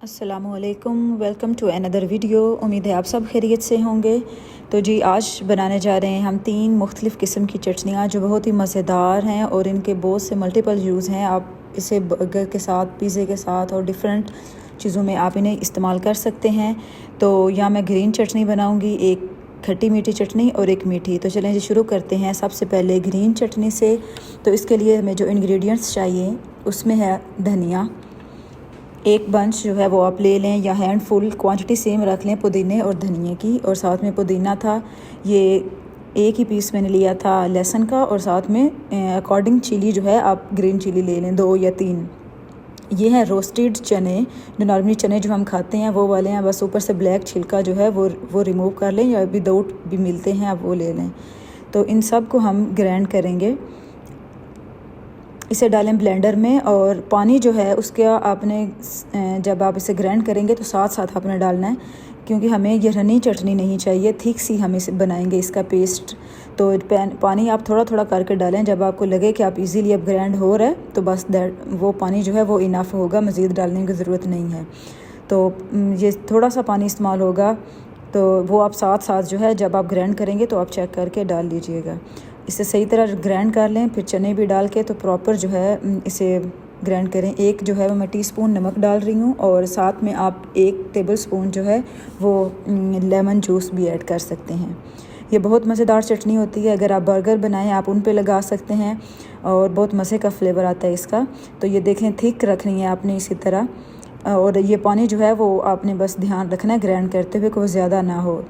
अस्सलामुअलैकुम, welcome to another video. उम्मीद है आप सब खैरियत से होंगे। तो जी आज बनाने जा रहे हैं हम 3 मुख्तलिफ़ किस्म की चटनियाँ जो बहुत ही मज़ेदार हैं और इनके बहुत से मल्टीपल यूज़ हैं। आप इसे बर्गर के साथ, पिज़्ज़े के साथ और डिफरेंट चीज़ों में आप इन्हें इस्तेमाल कर सकते हैं। तो यहाँ मैं ग्रीन चटनी बनाऊँगी, एक खट्टी मीठी चटनी और एक मीठी। तो चलें जी शुरू करते हैं। सबसे पहले ग्रीन चटनी से। तो इसके लिए हमें जो इंग्रेडिएंट्स चाहिए उसमें है धनिया, एक बंच जो है वो आप ले लें या हैंडफुल, क्वांटिटी सेम रख लें पुदीने और धनिए की। और साथ में पुदीना था, ये एक ही पीस मैंने लिया था लहसुन का। और साथ में अकॉर्डिंग चिली जो है आप ग्रीन चिली ले लें 2 या 3। ये हैं रोस्टेड चने, जो नॉर्मली चने जो हम खाते हैं वो वाले हैं, बस ऊपर से ब्लैक छिलका जो है वो रिमूव कर लें, या विदाउट भी मिलते हैं आप वो ले लें। तो इन सब को हम ग्राइंड करेंगे। इसे डालें ब्लेंडर में, और पानी जो है उसके आपने जब आप इसे ग्राइंड करेंगे तो साथ साथ आपने डालना है, क्योंकि हमें ये रनी चटनी नहीं चाहिए, थिक सी हम इसे बनाएंगे इसका पेस्ट। तो पानी आप थोड़ा थोड़ा करके डालें। जब आपको लगे कि आप इजीली अब ग्राइंड हो रहा है तो बस वो पानी जो है वो इनफ होगा, मज़ीद डालने की ज़रूरत नहीं है। तो ये थोड़ा सा पानी इस्तेमाल होगा, तो वो आप साथ साथ जो है जब आप ग्राइंड करेंगे तो आप चेक करके डाल लीजिएगा। इसे सही तरह ग्राइंड कर लें, फिर चने भी डाल के तो प्रॉपर जो है इसे ग्राइंड करें। एक जो है वो मैं टीस्पून नमक डाल रही हूँ, और साथ में आप 1 टेबलस्पून जो है वो लेमन जूस भी ऐड कर सकते हैं। ये बहुत मज़ेदार चटनी होती है। अगर आप बर्गर बनाएं आप उन पे लगा सकते हैं, और बहुत मज़े का फ्लेवर आता है इसका। तो ये देखें, थिक रखनी है आपने इसी तरह। और ये पानी जो है वो आपने बस ध्यान रखना है ग्राइंड करते हुए कोई ज़्यादा ना हो।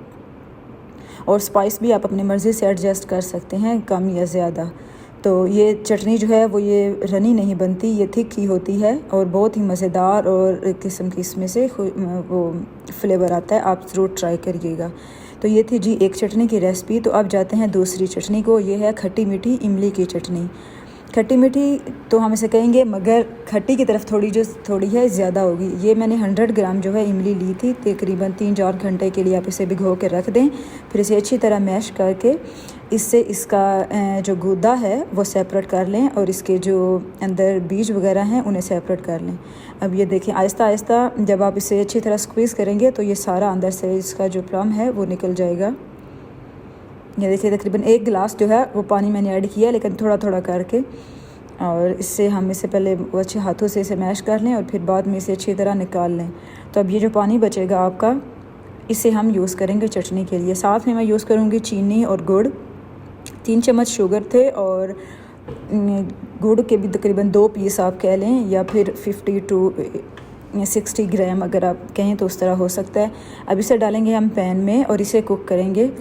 और स्पाइस भी आप अपनी मर्ज़ी से एडजस्ट कर सकते हैं, कम या ज़्यादा। तो ये चटनी जो है वो ये रनी नहीं बनती, ये थिक ही होती है और बहुत ही मज़ेदार और किस्म की इसमें से वो फ्लेवर आता है। आप ज़रूर ट्राई करिएगा। तो ये थी जी एक चटनी की रेसिपी। तो अब जाते हैं दूसरी चटनी को। ये है खट्टी मीठी इमली की चटनी। खट्टी मीठी तो हम इसे कहेंगे, मगर खट्टी की तरफ थोड़ी है ज़्यादा होगी। ये मैंने 100 ग्राम जो है इमली ली थी। तकरीबन 3-4 घंटे के लिए आप इसे भिगो के रख दें। फिर इसे अच्छी तरह मैश करके इससे इसका जो गूदा है वो सेपरेट कर लें, और इसके जो अंदर बीज वगैरह हैं उन्हें सेपरेट कर लें। अब ये देखें, आहिस्ता आहिस्ता जब आप इसे अच्छी तरह स्क्वीज़ करेंगे तो ये सारा अंदर से इसका जो प्लम है वो निकल जाएगा। ये देखिए, तकरीबन 1 गिलास जो है वो पानी मैंने ऐड किया, लेकिन थोड़ा थोड़ा करके। और इससे हम इसे पहले अच्छे हाथों से इसे मैश कर लें और फिर बाद में इसे अच्छी तरह निकाल लें। तो अब ये जो पानी बचेगा आपका, इसे हम यूज़ करेंगे चटनी के लिए। साथ में मैं यूज़ करूँगी चीनी और गुड़। 3 चम्मच शुगर थे, और गुड़ के भी तकरीबन 2 पीस आप कह लें, या फिर 50 टू 60 ग्राम अगर आप कहें तो उस तरह हो सकता है। अब इसे डालेंगे हम पैन में और इसे कुक करेंगे।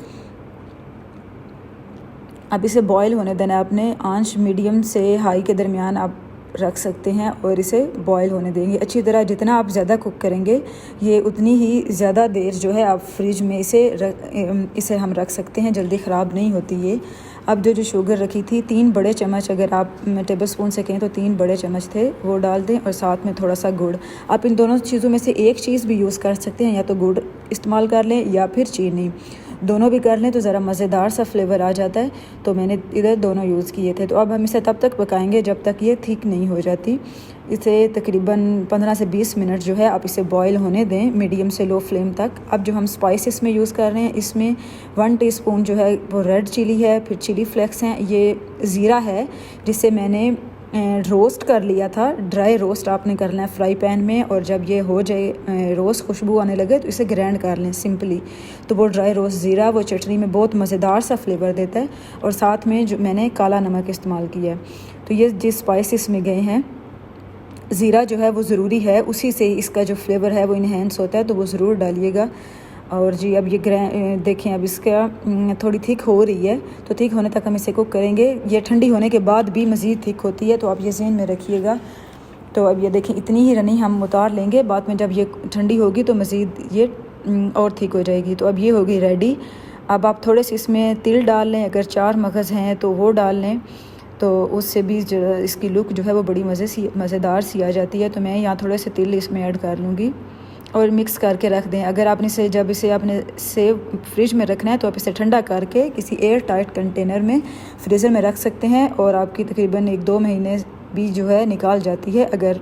अब इसे बॉईल होने देना है आपने। आंच मीडियम से हाई के दरमियान आप रख सकते हैं और इसे बॉईल होने देंगे अच्छी तरह। जितना आप ज़्यादा कुक करेंगे ये उतनी ही ज़्यादा देर जो है आप फ्रिज में इसे हम रख सकते हैं, जल्दी ख़राब नहीं होती ये। अब जो शुगर रखी थी 3 बड़े चम्मच, अगर आप टेबल स्पून से कहें तो 3 बड़े चम्मच थे, वो डाल दें। और साथ में थोड़ा सा गुड़। आप इन दोनों चीज़ों में से एक चीज़ भी यूज़ कर सकते हैं, या तो गुड़ इस्तेमाल कर लें या फिर चीनी, दोनों भी कर लें तो ज़रा मज़ेदार सा फ्लेवर आ जाता है। तो मैंने इधर दोनों यूज़ किए थे। तो अब हम इसे तब तक पकाएंगे जब तक ये थिक नहीं हो जाती। इसे तकरीबन 15 से 20 मिनट जो है आप इसे बॉईल होने दें, मीडियम से लो फ्लेम तक। अब जो हम स्पाइसेस में यूज़ कर रहे हैं, इसमें 1 टीस्पून जो है वो रेड चिली है, फिर चिली फ्लेक्स हैं, ये ज़ीरा है जिसे मैंने रोस्ट कर लिया था। ड्राई रोस्ट आपने करना है फ्राई पैन में, और जब ये हो जाए रोस्ट खुशबू आने लगे तो इसे ग्राइंड कर लें सिंपली। तो वो ड्राई रोस्ट ज़ीरा वो चटनी में बहुत मज़ेदार सा फ्लेवर देता है। और साथ में जो मैंने काला नमक इस्तेमाल किया है। तो ये जिस स्पाइसेस में गए हैं, ज़ीरा जो है वो ज़रूरी है, उसी से इसका जो फ्लेवर है वो इन्हेंस होता है, तो वो ज़रूर डालिएगा। और जी अब ये देखें, अब इसका थोड़ी थिक हो रही है, तो थिक होने तक हम इसे कुक करेंगे। ये ठंडी होने के बाद भी मज़ीद थिक होती है, तो आप ये ज़हन में रखिएगा। तो अब ये देखें, इतनी ही रनी हम उतार लेंगे, बाद में जब ये ठंडी होगी तो मज़ीद ये और थिक हो जाएगी। तो अब ये होगी रेडी। अब आप थोड़े से इसमें तिल डाल लें, अगर 4 मगज़ हैं तो वो डाल लें, तो उससे भी जो इसकी लुक जो है वो बड़ी मज़ेदार सी आ जाती है। तो मैं यहाँ थोड़े से तिल इसमें ऐड कर लूँगी और मिक्स करके रख दें। अगर आपने जब इसे आपने फ्रिज में रखना है तो आप इसे ठंडा करके किसी एयर टाइट कंटेनर में फ्रीज़र में रख सकते हैं, और आपकी तकरीबन 1-2 महीने भी जो है निकाल जाती है, अगर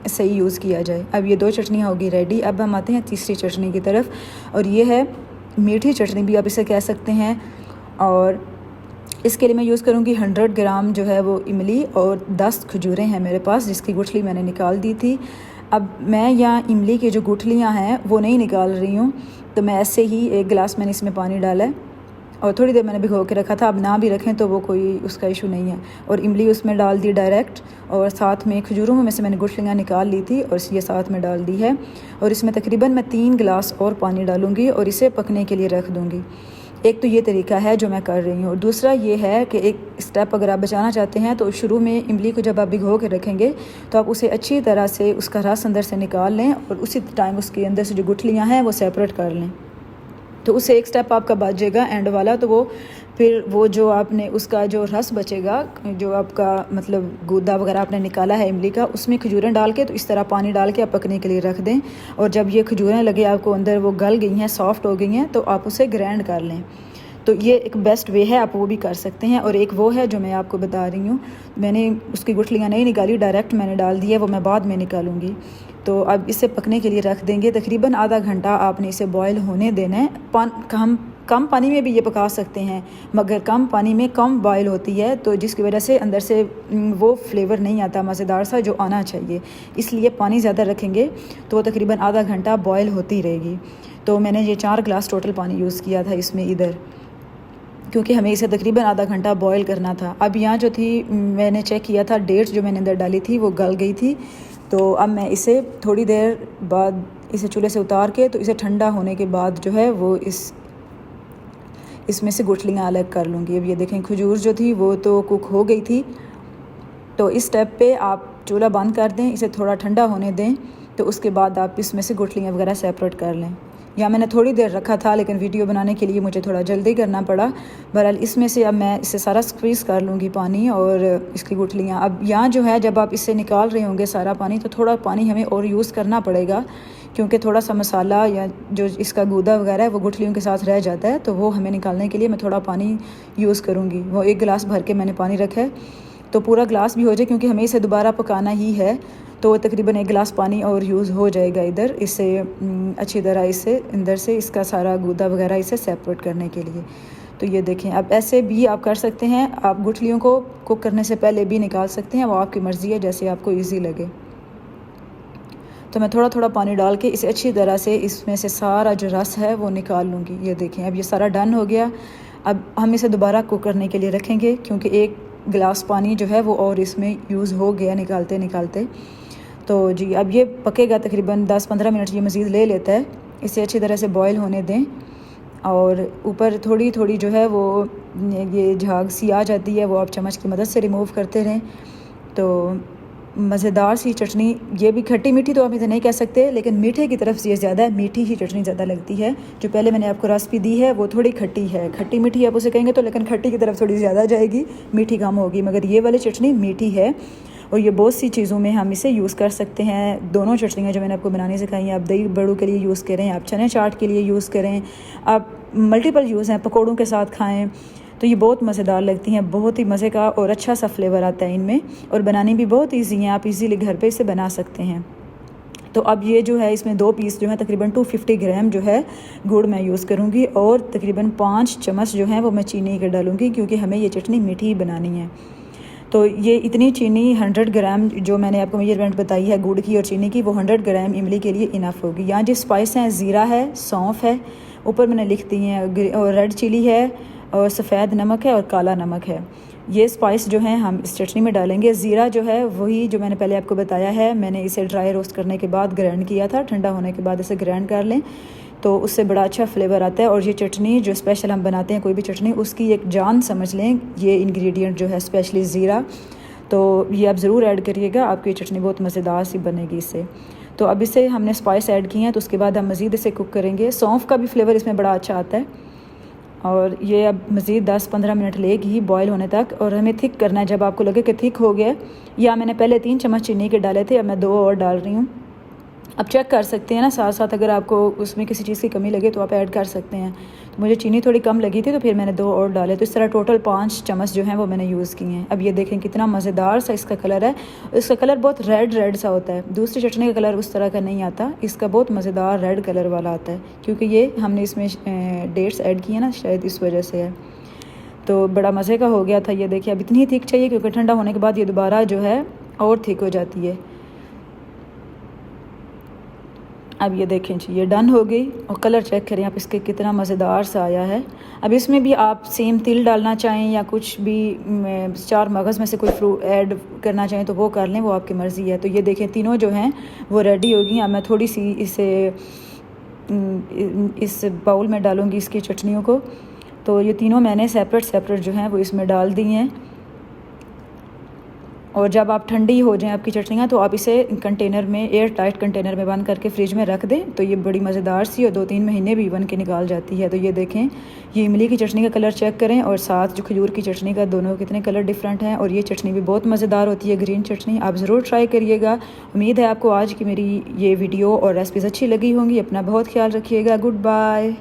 सही यूज़ किया जाए। अब ये 2 चटनियाँ होगी रेडी। अब हम आते हैं तीसरी चटनी की तरफ, और ये है मीठी चटनी भी आप इसे कह सकते हैं। और इसके लिए मैं यूज़ करूँगी 100 ग्राम जो है वो इमली और 10 खजूरें हैं मेरे पास, जिसकी गुठली मैंने निकाल दी थी। अब मैं यहाँ इमली की जो गुठलियाँ हैं वो नहीं निकाल रही हूँ, तो मैं ऐसे ही 1 गिलास मैंने इसमें पानी डाला है और थोड़ी देर मैंने भिगो के रखा था। अब ना भी रखें तो वो कोई उसका इशू नहीं है। और इमली उसमें डाल दी डायरेक्ट, और साथ में खजूरों में से मैंने गुठलियाँ निकाल ली थी और ये साथ में डाल दी है। और इसमें तकरीबन मैं 3 गिलास और पानी डालूँगी और इसे पकने के लिए रख दूँगी। एक तो ये तरीका है जो मैं कर रही हूँ। दूसरा ये है कि एक स्टेप अगर आप बचाना चाहते हैं तो शुरू में इमली को जब आप भिगो के रखेंगे तो आप उसे अच्छी तरह से उसका रस अंदर से निकाल लें और उसी टाइम उसके अंदर से जो गुठलियाँ हैं वो सेपरेट कर लें। तो उससे एक स्टेप आपका बच जाएगा एंड वाला। तो वो फिर वो जो आपने उसका जो रस बचेगा, जो आपका मतलब गूदा वगैरह आपने निकाला है इमली का, उसमें खजूरें डाल के तो इस तरह पानी डाल के आप पकने के लिए रख दें। और जब ये खजूरें लगे आपको अंदर वो गल गई हैं, सॉफ्ट हो गई हैं, तो आप उसे ग्राइंड कर लें। तो ये एक बेस्ट वे है, आप वो भी कर सकते हैं। और एक वो है जो मैं आपको बता रही हूँ, मैंने उसकी गुठलियाँ नहीं निकाली, डायरेक्ट मैंने डाल दी है, वो मैं बाद में निकालूंगी। तो अब इसे पकने के लिए रख देंगे। तकरीबन आधा घंटा आपने इसे बॉयल होने देना है। हम कम पानी में भी ये पका सकते हैं, मगर कम पानी में कम बॉयल होती है, तो जिसकी वजह से अंदर से वो फ्लेवर नहीं आता मज़ेदार सा जो आना चाहिए। इसलिए पानी ज़्यादा रखेंगे तो वो तकरीबन आधा घंटा बॉयल होती रहेगी। तो मैंने ये 4 गिलास टोटल पानी यूज़ किया था इसमें इधर, क्योंकि हमें इसे तकरीबन आधा घंटा बॉयल करना था। अब यहाँ जो थी मैंने चेक किया था, डेट्स जो मैंने अंदर डाली थी वो गल गई थी। तो अब मैं इसे थोड़ी देर बाद इसे चूल्हे से उतार के तो इसे ठंडा होने के बाद जो है वो इसमें से गुठलियाँ अलग कर लूँगी। अब ये देखें खजूर जो थी वो तो कुक हो गई थी। तो इस स्टेप पे आप चूल्हा बंद कर दें, इसे थोड़ा ठंडा होने दें, तो उसके बाद आप इसमें से गुठलियाँ वगैरह सेपरेट कर लें। या मैंने थोड़ी देर रखा था लेकिन वीडियो बनाने के लिए मुझे थोड़ा जल्दी करना पड़ा। बहरहाल इसमें से अब मैं इसे सारा स्क्वीज़ कर लूँगी पानी और इसकी गुठलियाँ। अब यहाँ जो है जब आप इससे निकाल रहे होंगे सारा पानी, तो थोड़ा पानी हमें और यूज़ करना पड़ेगा, क्योंकि थोड़ा सा मसाला या जो इसका गूदा वगैरह है वो गुठलियों के साथ रह जाता है। तो वो हमें निकालने के लिए मैं थोड़ा पानी यूज़ करूँगी। वो 1 गिलास भर के मैंने पानी रखा है, तो पूरा गिलास भी हो जाए क्योंकि हमें इसे दोबारा पकाना ही है। तो तकरीबन 1 गिलास पानी और यूज़ हो जाएगा इधर, इसे अच्छी तरह इसे अंदर से इसका सारा गूदा वगैरह इसे सेपरेट करने के लिए। तो ये देखें, अब ऐसे भी आप कर सकते हैं। आप गुठलियों को कुक करने से पहले भी निकाल सकते हैं, वो आपकी मर्ज़ी है, जैसे आपको ईजी लगे। तो मैं थोड़ा थोड़ा पानी डाल के इसे अच्छी तरह से इसमें से सारा जो रस है वो निकाल लूँगी। ये देखें, अब ये सारा डन हो गया। अब हम इसे दोबारा कुक करने के लिए रखेंगे, क्योंकि 1 गिलास पानी जो है वो और इसमें यूज़ हो गया निकालते निकालते। तो जी अब ये पकेगा तकरीबन 10-15 मिनट ये मज़ीद ले लेता है। इसे अच्छी तरह से बॉयल होने दें और ऊपर थोड़ी थोड़ी जो है वो ये झाग सी आ जाती है, वो आप चम्मच की मदद से रिमूव करते रहें। तो मज़ेदार सी चटनी, ये भी खट्टी मीठी तो आप इसे नहीं कह सकते, लेकिन मीठे की तरफ ये ज़्यादा है, मीठी ही चटनी ज़्यादा लगती है। जो पहले मैंने आपको रेसिपी दी है वो थोड़ी खट्टी है, खट्टी मीठी आप उसे कहेंगे तो, लेकिन खट्टी की तरफ थोड़ी ज़्यादा जाएगी, मीठी कम होगी। मगर ये वाली चटनी मीठी है और ये बहुत सी चीज़ों में हम इसे यूज़ कर सकते हैं। दोनों चटनियाँ जो मैंने आपको बनानी सिखाई हैं, आप दही बड़ों के लिए यूज़ करें, आप चने चाट के लिए यूज़ करें, आप मल्टीपल यूज़ हैं, पकौड़ों के साथ खाएं, तो ये बहुत मज़ेदार लगती हैं। बहुत ही मज़े का और अच्छा सा फ्लेवर आता है इनमें, और बनानी भी बहुत ईजी है, आप इजीली घर पे इसे बना सकते हैं। तो अब ये जो है इसमें 2 पीस जो है तकरीबन 250 ग्राम जो है गुड़ मैं यूज़ करूँगी, और तकरीबन 5 चम्मच जो है वो मैं चीनी के डालूँगी, क्योंकि हमें ये चटनी मीठी ही बनानी है। तो ये इतनी चीनी 100 ग्राम जो मैंने आपको मेजरमेंट बताई है गुड़ की और चीनी की, वो 100 ग्राम इमली के लिए इनफ होगी। यहाँ जो स्पाइस हैं, ज़ीरा है, सौंफ है, ऊपर मैंने लिख दी हैं, और रेड चिली है, और सफ़ेद नमक है, और काला नमक है। ये स्पाइस जो हैं हम इस चटनी में डालेंगे। ज़ीरा जो है वही जो मैंने पहले आपको बताया है, मैंने इसे ड्राई रोस्ट करने के बाद ग्राइंड किया था, ठंडा होने के बाद इसे ग्राइंड कर लें तो उससे बड़ा अच्छा फ्लेवर आता है। और ये चटनी जो स्पेशल हम बनाते हैं कोई भी चटनी, उसकी एक जान समझ लें ये इंग्रेडिएंट जो है, स्पेशली ज़ीरा। तो ये आप ज़रूर ऐड करिएगा, आपकी चटनी बहुत मज़ेदार सी बनेगी इससे। तो अब इसे हमने स्पाइस ऐड किए हैं, तो उसके बाद हम मज़ीद इसे कुक करेंगे। सौंफ का भी फ्लेवर इसमें बड़ा अच्छा आता है, और ये अब मज़ीद 10-15 मिनट लेगी बॉयल होने तक। और हमें थिक करना है, जब आपको लगे कि थिक हो गया, या मैंने पहले 3 चम्मच चीनी के डाले थे, अब मैं 2 और डाल रही हूँ। आप चेक कर सकते हैं ना साथ साथ, अगर आपको उसमें किसी चीज़ की कमी लगे तो आप ऐड कर सकते हैं। तो मुझे चीनी थोड़ी कम लगी थी तो फिर मैंने 2 और डाले, तो इस तरह टोटल 5 चम्मच जो हैं वो मैंने यूज़ किए हैं। अब ये देखें कितना मज़ेदार सा इसका कलर है। इसका कलर बहुत रेड सा होता है, दूसरी चटनी का कलर उस तरह का नहीं आता, इसका बहुत मज़ेदार रेड कलर वाला आता है, क्योंकि ये हमने इसमें डेट्स ऐड किए ना, शायद इस वजह से है। तो बड़ा मज़े का हो गया था। ये देखिए अब इतनी थिक चाहिए, क्योंकि ठंडा होने के बाद ये दोबारा जो है और थिक हो जाती है। अब ये देखें जी ये डन हो गई, और कलर चेक करें आप इसके कितना मज़ेदार सा आया है। अब इसमें भी आप सेम तिल डालना चाहें या कुछ भी 4 मगज़ में से कोई फ्रूट ऐड करना चाहें तो वो कर लें, वो आपकी मर्ज़ी है। तो ये देखें तीनों जो हैं वो रेडी होगी। अब मैं थोड़ी सी इसे इस बाउल में डालूँगी इसकी चटनियों को। तो ये तीनों मैंने सेपरेट जो हैं वो इसमें डाल दी हैं। और जब आप ठंडी हो जाएं आपकी चटनियाँ, तो आप इसे कंटेनर में, एयर टाइट कंटेनर में बंद करके फ्रिज में रख दें, तो ये बड़ी मज़ेदार सी और 2-3 महीने भी बन के निकाल जाती है। तो ये देखें ये इमली की चटनी का कलर चेक करें और साथ जो खजूर की चटनी का, दोनों कितने कलर डिफरेंट हैं। और ये चटनी भी बहुत मज़ेदार होती है, ग्रीन चटनी, आप ज़रूर ट्राई करिएगा। उम्मीद है आपको आज की मेरी ये वीडियो और रेसिपीज़ अच्छी लगी होंगी। अपना बहुत ख्याल रखिएगा। Good bye.